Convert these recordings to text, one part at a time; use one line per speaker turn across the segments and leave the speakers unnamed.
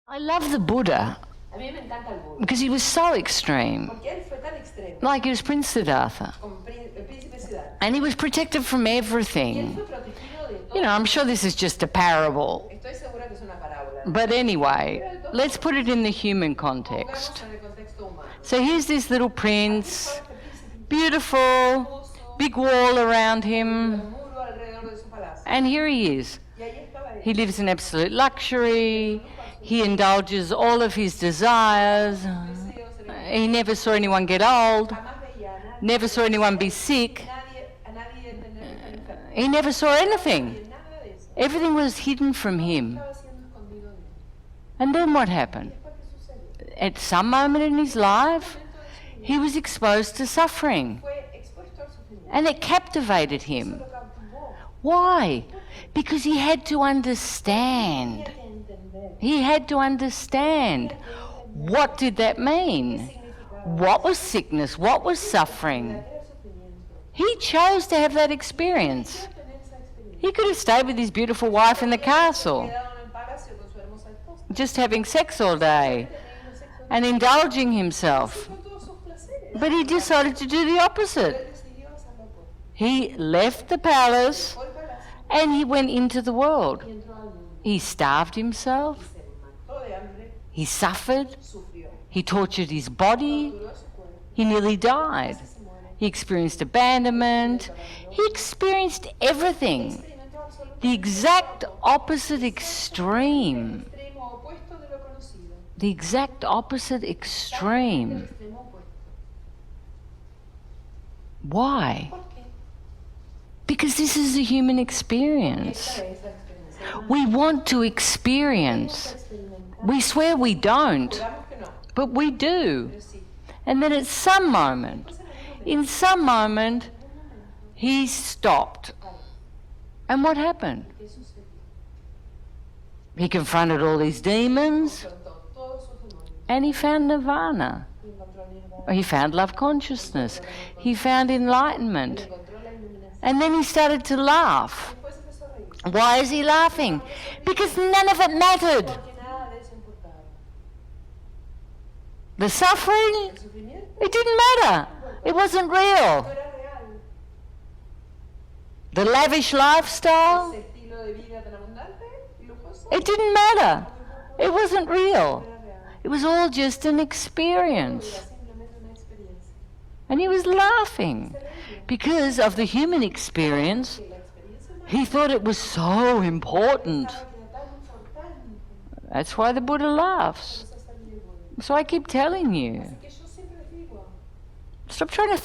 I love the Buda
A mí me encanta el Buda,
because he was so extreme,
porque él fue tan extremo,
like he was Prince Siddhartha,
como el príncipe Siddhartha,
and he was protected from
y él
everything.
fue protegido de todo.
You know, I'm sure this is just a parable,
Estoy segura que es una parábola, ¿no?
but anyway, let's put it in the human
Pongamos
context.
en el contexto humano.
So here's this little prince,
Este príncipe
beautiful,
hermoso,
big wall around
un
him,
muro alrededor de su palacio.
and here he is.
Y ahí estaba él.
He lives in absolute luxury, he indulges all of his desires, he never saw anyone get old,
Jamás veía a nadie,
never saw anyone be sick,
a nadie tener estar enfermo.
he never saw anything.
Nada de eso.
Everything was hidden from him.
Estaba siendo escondido de él.
And then what happened?
Después, ¿qué sucedió?
At some moment in his life, he was exposed to suffering,
Fue expuesto al sufrimiento.
and it captivated
Eso
him.
lo cautivó.
Why? Because he had to understand.
Tenía que entender
He had to understand. What did that mean? What was sickness? What was suffering?
era sufrimiento.
He chose to have that experience.
Tener esa experiencia.
He could have stayed with his beautiful wife in the castle,
Quedaron en el palacio con su hermosa esposa.
just having sex all day
Teniendo sexo
and indulging himself.
con todos sus placeres.
But he decided to do the
Él
opposite.
decidió hacer lo opuesto.
He left the palace
Fue al palacio
and he went into the world.
y entró al mundo.
He starved himself,
Se mató de hambre,
he suffered,
sufrió,
he tortured his body,
torturó su cuerpo,
he nearly died.
casi se muere.
He experienced abandonment, he experienced everything.
Experimentó absolutamente
The exact opposite extreme.
el extremo opuesto de lo conocido.
The exact opposite
El
extreme.
extremo opuesto.
Why?
¿Por qué?
Because this is a human experience.
Esta es la experiencia.
We want to experience. We swear we don't,
Juramos que no,
but we do.
pero sí.
And then at some moment, in some moment, he stopped. And what happened?
¿Qué sucedió?
He confronted all these demons
Afrontó todos sus demonios
and he found nirvana.
y encontró el nirvana,
He found love consciousness. He found enlightenment.
encontró la iluminación.
And then he started to laugh.
Después empezó a reír,
Why is he laughing? Because none of it mattered.
porque nada de eso importaba.
The suffering,
El sufrimiento
it didn't matter. It wasn't
no
real.
era real.
The lavish lifestyle,
Ese estilo de vida tan abundante y lujoso
it didn't matter. It wasn't
no
real.
era real.
It was all just an
Era
experience.
simplemente una experiencia.
And he was laughing because of the human experience.
Que la experiencia humana
He thought it was so important.
pensaba que era tan importante.
That's why the Buddha laughs.
Por eso salí de Buda.
So I keep telling you,
Así que yo siempre les digo,
stop trying to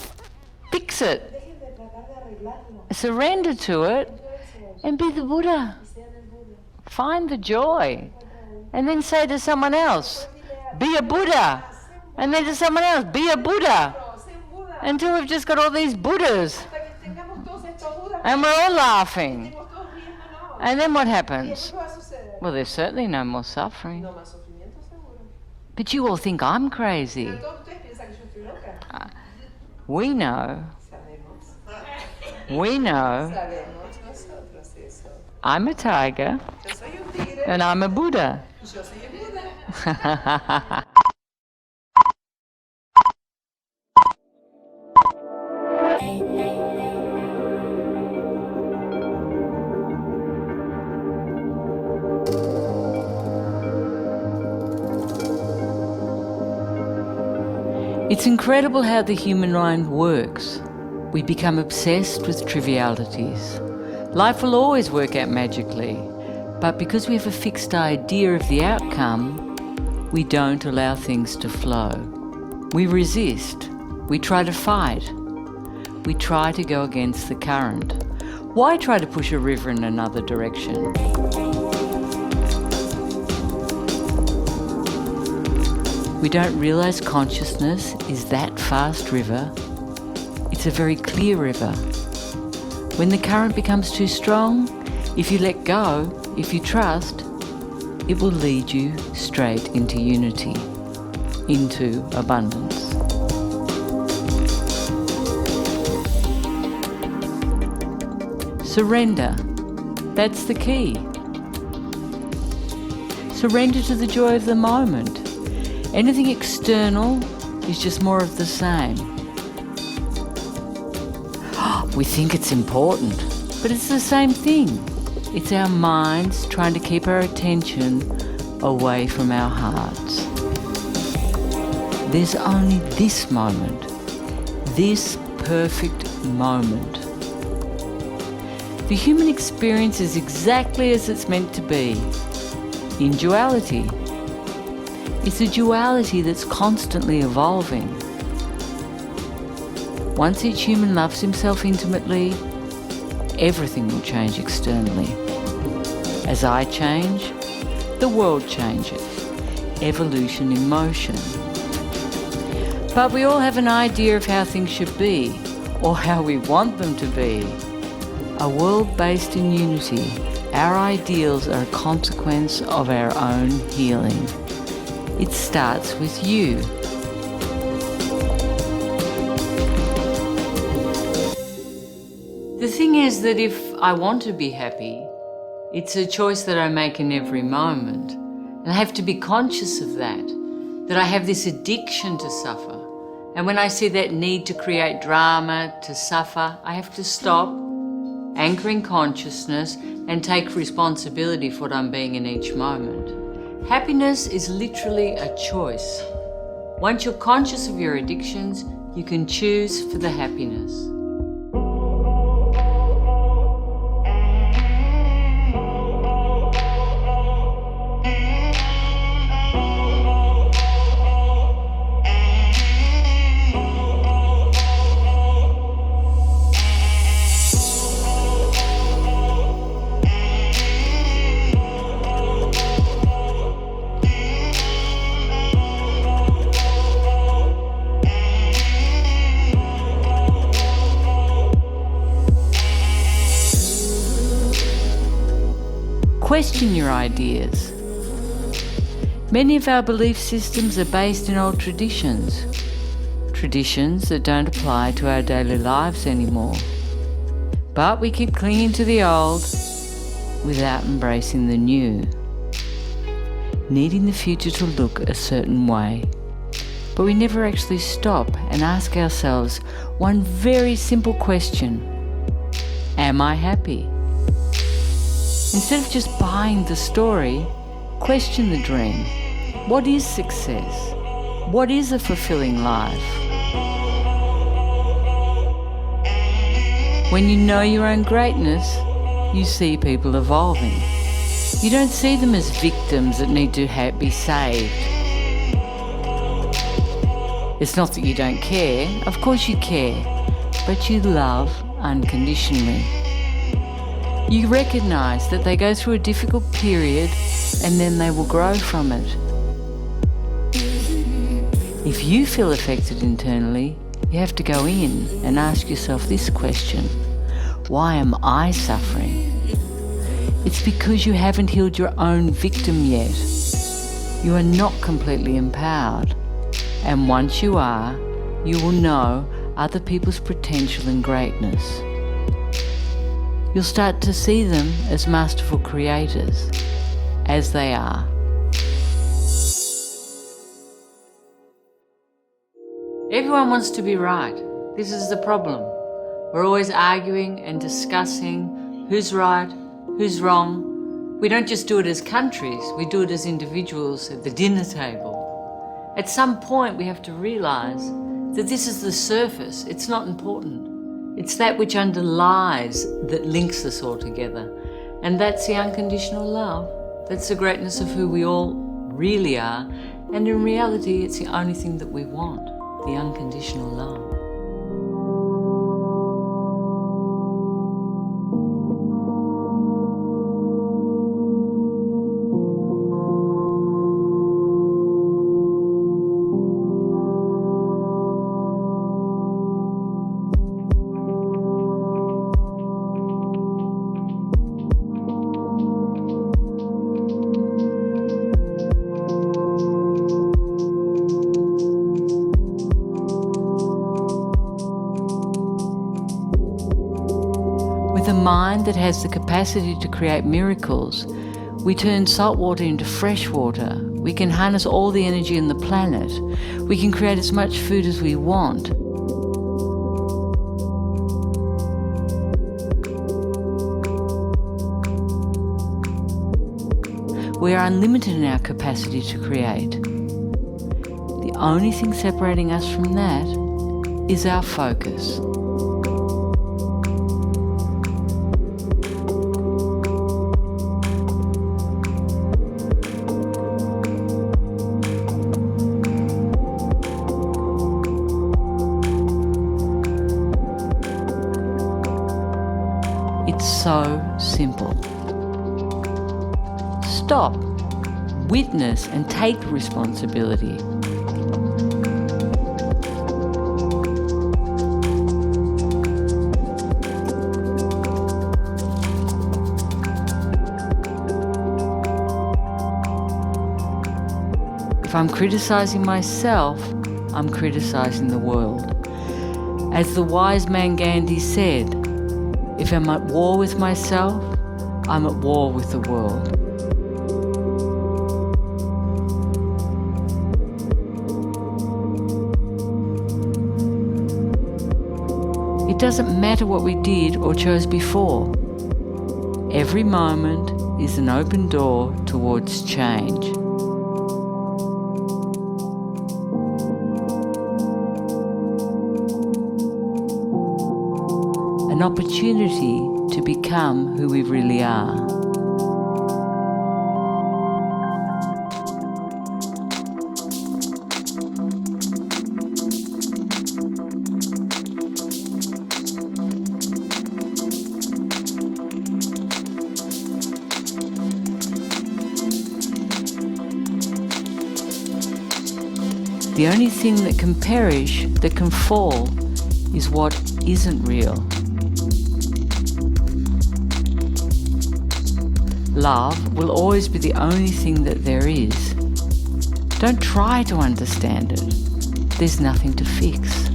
fix it.
dejen de tratar de arreglarlo.
Surrender to it
Entréguense
and be the Buddha.
y sean el Buda.
Find the joy. And then say to someone else, be a Buddha. And then to someone else, be a Buddha.
Pero sé un Buda.
Until we've just got all these Buddhas.
Hasta que tengamos todos estos Budas,
And we're all laughing.
estemos todos riéndonos.
And then what
¿Y
happens?
después qué va a suceder?
Well, there's certainly no more suffering.
No más sufrimiento seguro.
But you all think I'm crazy.
Pero todos ustedes piensan que yo estoy loca.
We know.
Sabemos.
We know.
Sabemos nosotros eso.
I'm a tiger
Yo soy un tigre
and I'm a Buddha.
y yo soy el Buda.
It's incredible how the human mind works. We become obsessed with trivialities. Life will always work out magically, but because we have a fixed idea of the outcome, we don't allow things to flow. We resist. We try to fight. We try to go against the current. Why try to push a river in another direction? We don't realize consciousness is that fast river. It's a very clear river. When the current becomes too strong, if you let go, if you trust, it will lead you straight into unity, into abundance. Surrender. That's the key. Surrender to the joy of the moment. Anything external is just more of the same. We think it's important, but it's the same thing. It's our minds trying to keep our attention away from our hearts. There's only this moment, this perfect moment. The human experience is exactly as it's meant to be, in duality. It's a duality that's constantly evolving. Once each human loves himself intimately, everything will change externally. As I change, the world changes. Evolution in motion. But we all have an idea of how things should be, or how we want them to be. A world based in unity, our ideals are a consequence of our own healing. It starts with you. The thing is that if I want to be happy, it's a choice that I make in every moment. And I have to be conscious of that I have this addiction to suffer. And when I see that need to create drama, to suffer, I have to stop, anchoring consciousness, and take responsibility for what I'm being in each moment. Happiness is literally a choice. Once you're conscious of your addictions, you can choose for the happiness. Question your ideas. Many of our belief systems are based in old traditions that don't apply to our daily lives anymore. But we keep clinging to the old without embracing the new, needing the future to look a certain way. But we never actually stop and ask ourselves one very simple question: am I happy? Instead of just buying the story, question the dream. What is success? What is a fulfilling life? When you know your own greatness, you see people evolving. You don't see them as victims that need to be saved. It's not that you don't care, of course you care, but you love unconditionally. You recognise that they go through a difficult period and then they will grow from it. If you feel affected internally, you have to go in and ask yourself this question: why am I suffering? It's because you haven't healed your own victim yet. You are not completely empowered. And once you are, you will know other people's potential and greatness. You'll start to see them as masterful creators, as they are. Everyone wants to be right. This is the problem. We're always arguing and discussing who's right, who's wrong. We don't just do it as countries, we do it as individuals at the dinner table. At some point we have to realise that this is the surface, it's not important. It's that which underlies that links us all together. And that's the unconditional love. That's the greatness of who we all really are. And in reality, it's the only thing that we want, the unconditional love. With a mind that has the capacity to create miracles, We turn salt water into fresh water. We can harness all the energy in the planet. We can create as much food as we want. We are unlimited in our capacity to create. The only thing separating us from that is our focus. It's so simple. Stop, witness, and take responsibility. If I'm criticizing myself, I'm criticizing the world. As the wise man Gandhi said, if I'm at war with myself, I'm at war with the world. It doesn't matter what we did or chose before. Every moment is an open door towards change. An opportunity to become who we really are. The only thing that can perish, that can fall, is what isn't real. Love will always be the only thing that there is. Don't try to understand it. There's nothing to fix.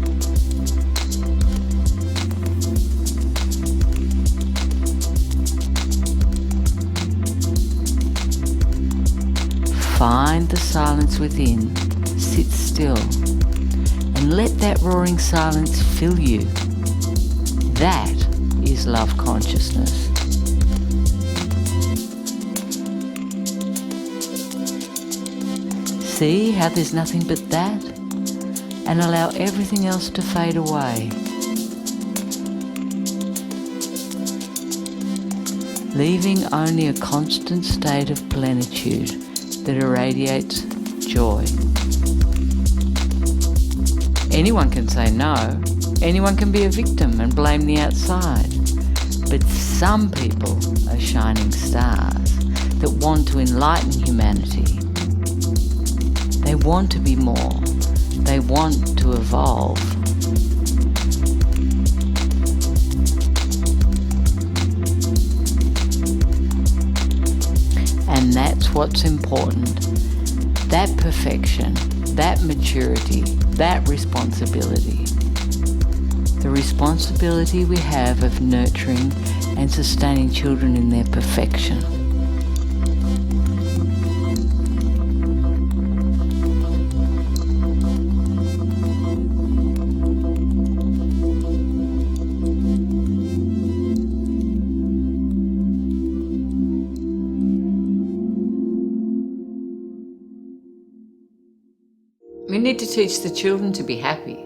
Find the silence within, sit still, and let that roaring silence fill you. That is love consciousness. See how there's nothing but that, and allow everything else to fade away. Leaving only a constant state of plenitude that irradiates joy. Anyone can say no, anyone can be a victim and blame the outside, but some people are shining stars that want to enlighten humanity. They want to be more. They want to evolve. And that's what's important. That perfection, that maturity, that responsibility. The responsibility we have of nurturing and sustaining children in their perfection. We need to teach the children to be happy.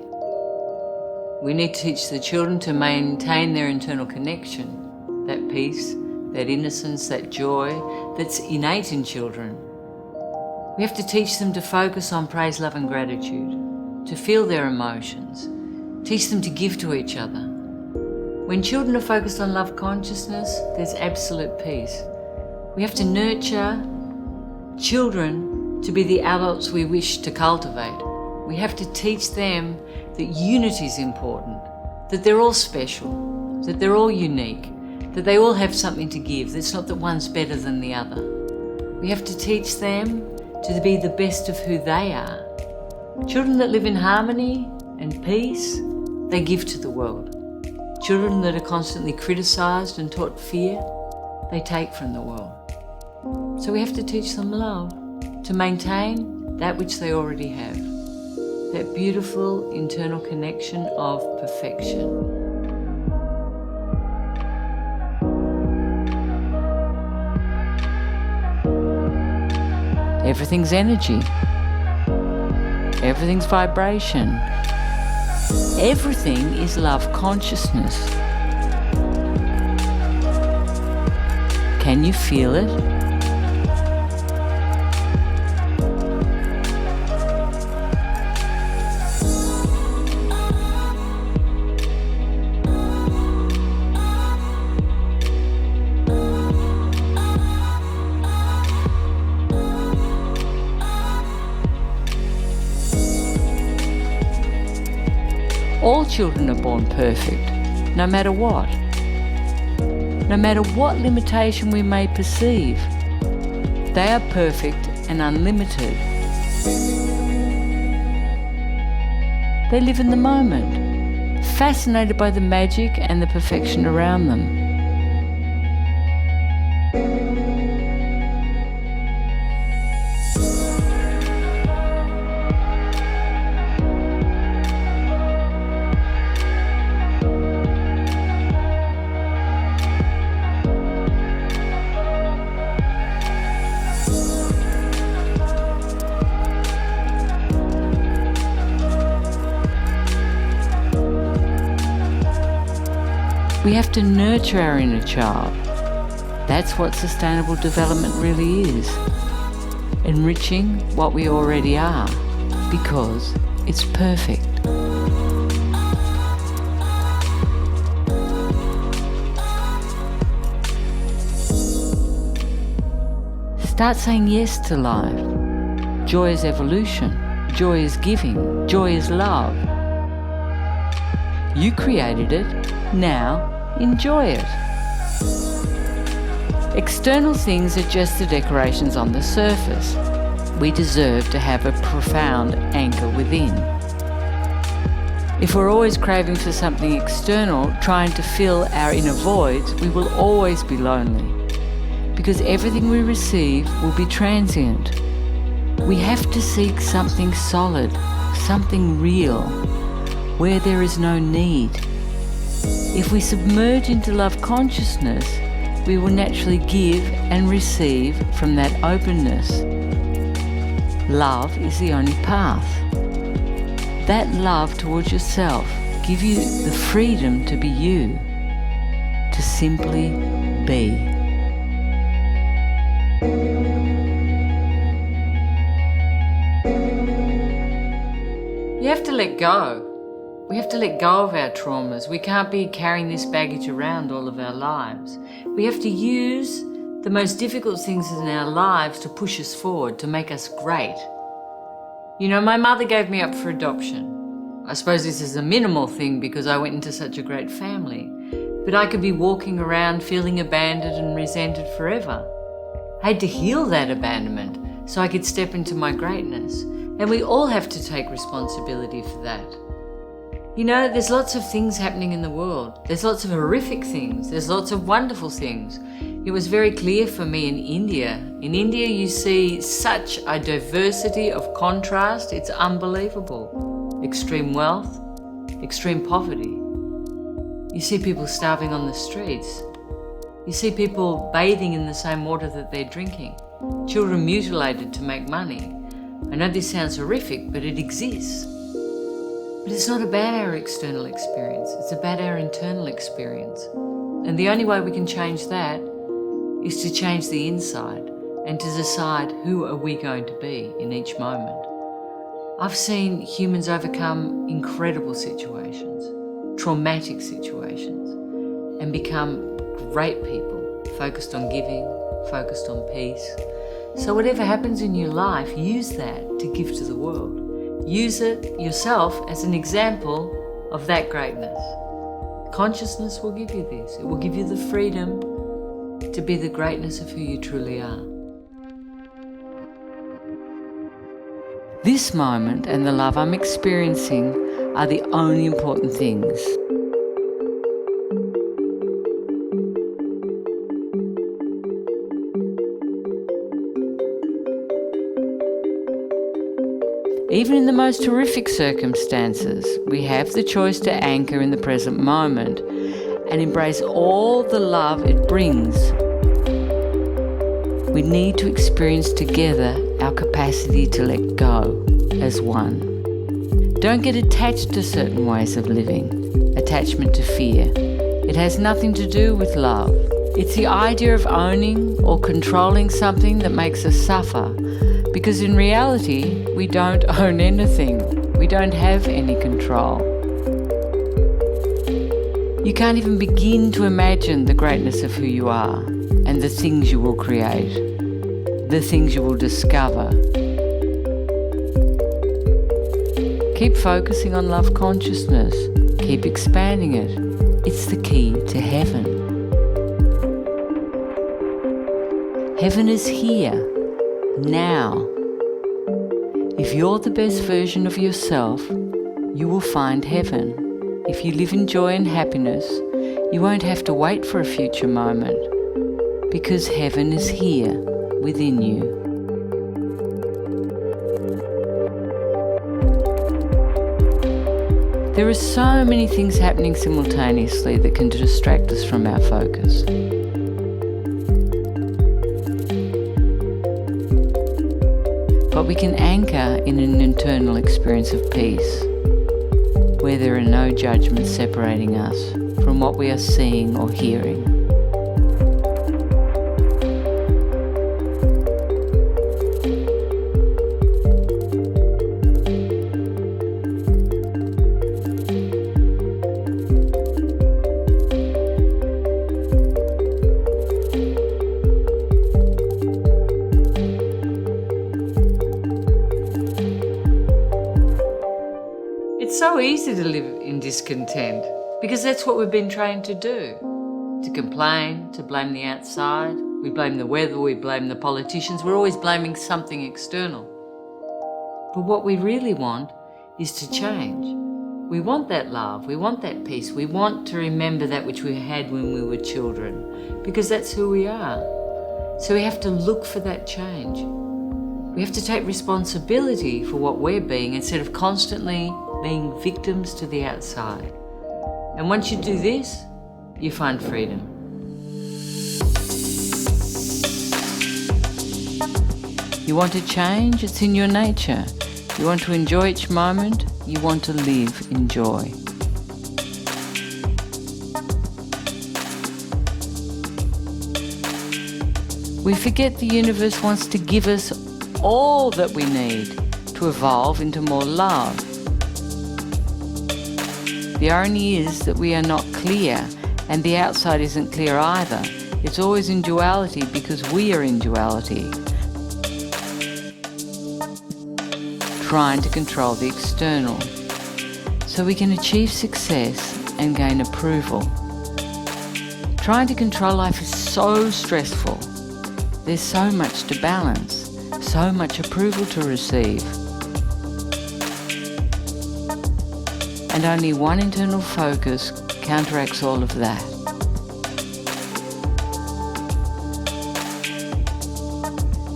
We need to teach the children to maintain their internal connection, that peace, that innocence, that joy that's innate in children. We have to teach them to focus on praise, love and gratitude, to feel their emotions, teach them to give to each other. When children are focused on love consciousness, there's absolute peace. We have to nurture children to be the adults we wish to cultivate. We have to teach them that unity is important, that they're all special, that they're all unique, that they all have something to give. It's not that one's better than the other. We have to teach them to be the best of who they are. Children that live in harmony and peace, they give to the world. Children that are constantly criticised and taught fear, they take from the world. So we have to teach them love to maintain that which they already have, that beautiful internal connection of perfection. Everything's energy. Everything's vibration. Everything is love consciousness. Can you feel it? All children are born perfect, no matter what. No matter what limitation we may perceive, they are perfect and unlimited. They live in the moment, fascinated by the magic and the perfection around them. We have to nurture our inner child. That's what sustainable development really is. Enriching what we already are, because it's perfect. Start saying yes to life. Joy is evolution. Joy is giving. Joy is love. You created it. Now, enjoy it. External things are just the decorations on the surface. We deserve to have a profound anchor within. If we're always craving for something external, trying to fill our inner voids, we will always be lonely. Because everything we receive will be transient. We have to seek something solid, something real, where there is no need. If we submerge into love consciousness, we will naturally give and receive from that openness. Love is the only path. That love towards yourself gives you the freedom to be you, to simply be. You have to let go. We have to let go of our traumas. We can't be carrying this baggage around all of our lives. We have to use the most difficult things in our lives to push us forward, to make us great. You know, my mother gave me up for adoption. I suppose this is a minimal thing because I went into such a great family. But I could be walking around feeling abandoned and resented forever. I had to heal that abandonment so I could step into my greatness. And we all have to take responsibility for that. You know, there's lots of things happening in the world. There's lots of horrific things. There's lots of wonderful things. It was very clear for me in India. In India, you see such a diversity of contrast. It's unbelievable. Extreme wealth, extreme poverty. You see people starving on the streets. You see people bathing in the same water that they're drinking. Children mutilated to make money. I know this sounds horrific, but it exists. But it's not about our external experience, it's about our internal experience. And the only way we can change that is to change the inside and to decide who are we going to be in each moment. I've seen humans overcome incredible situations, traumatic situations, and become great people, focused on giving, focused on peace. So whatever happens in your life, use that to give to the world. Use it yourself as an example of that greatness. Consciousness will give you this. It will give you the freedom to be the greatness of who you truly are. This moment and the love I'm experiencing are the only important things. Even in the most horrific circumstances, we have the choice to anchor in the present moment and embrace all the love it brings. We need to experience together our capacity to let go as one. Don't get attached to certain ways of living. Attachment to fear. It has nothing to do with love. It's the idea of owning or controlling something that makes us suffer. Because in reality, we don't own anything. We don't have any control. You can't even begin to imagine the greatness of who you are and the things you will create, the things you will discover. Keep focusing on love consciousness. Keep expanding it. It's the key to heaven. Heaven is here, now. If you're the best version of yourself, you will find heaven. If you live in joy and happiness, you won't have to wait for a future moment, because heaven is here within you. There are so many things happening simultaneously that can distract us from our focus. But we can anchor in an internal experience of peace, where there are no judgments separating us from what we are seeing or hearing. It's so easy to live in discontent because that's what we've been trained to do. To complain, to blame the outside. We blame the weather, we blame the politicians. We're always blaming something external. But what we really want is to change. We want that love, we want that peace. We want to remember that which we had when we were children, because that's who we are. So we have to look for that change. We have to take responsibility for what we're being instead of constantly being victims to the outside. And once you do this, you find freedom. You want to change? It's in your nature. You want to enjoy each moment? You want to live in joy. We forget the universe wants to give us all that we need to evolve into more love. The irony is that we are not clear, and the outside isn't clear either. It's always in duality because we are in duality, trying to control the external so we can achieve success and gain approval. Trying to control life is so stressful. There's so much to balance, so much approval to receive. And only one internal focus counteracts all of that.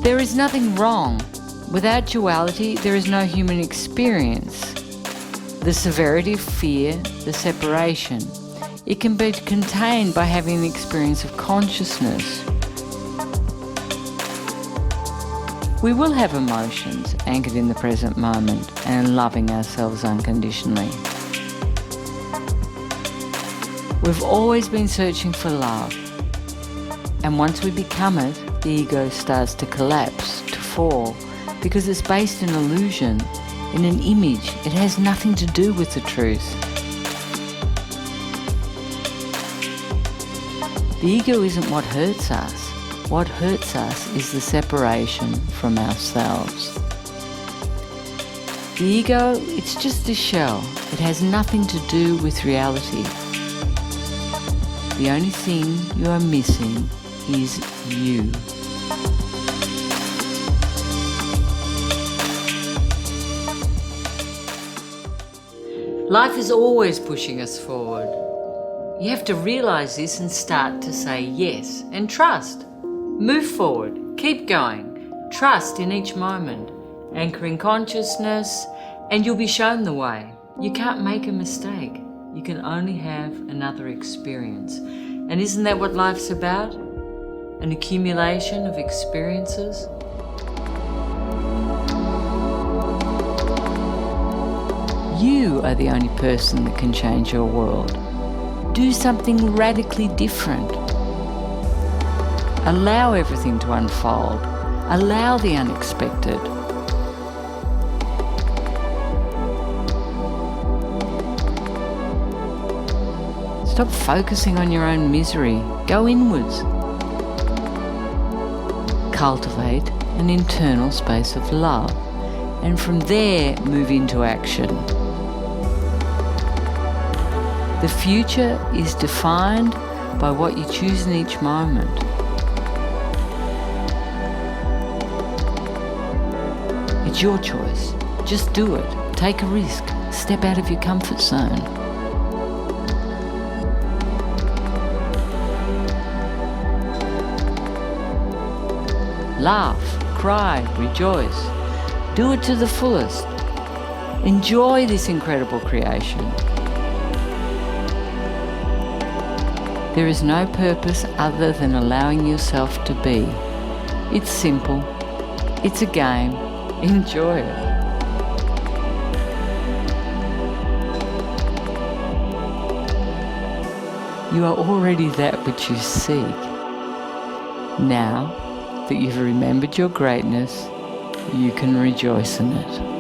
There is nothing wrong. Without duality, there is no human experience. The severity of fear, the separation, it can be contained by having an experience of consciousness. We will have emotions anchored in the present moment and loving ourselves unconditionally. We've always been searching for love, and once we become it, the ego starts to collapse, to fall, because it's based in illusion, in an image. It has nothing to do with the truth. The ego isn't what hurts us. What hurts us is the separation from ourselves. The ego, it's just a shell. It has nothing to do with reality. The only thing you are missing is you. Life is always pushing us forward. You have to realize this and start to say yes and trust. Move forward, keep going, trust in each moment, anchoring consciousness, and you'll be shown the way. You can't make a mistake. You can only have another experience. And isn't that what life's about? An accumulation of experiences? You are the only person that can change your world. Do something radically different. Allow everything to unfold. Allow the unexpected. Stop focusing on your own misery. Go inwards. Cultivate an internal space of love, and from there move into action. The future is defined by what you choose in each moment. It's your choice. Just do it. Take a risk. Step out of your comfort zone. Laugh, cry, rejoice. Do it to the fullest. Enjoy this incredible creation. There is no purpose other than allowing yourself to be. It's simple. It's a game. Enjoy it. You are already that which you seek. Now that you've remembered your greatness, you can rejoice in it.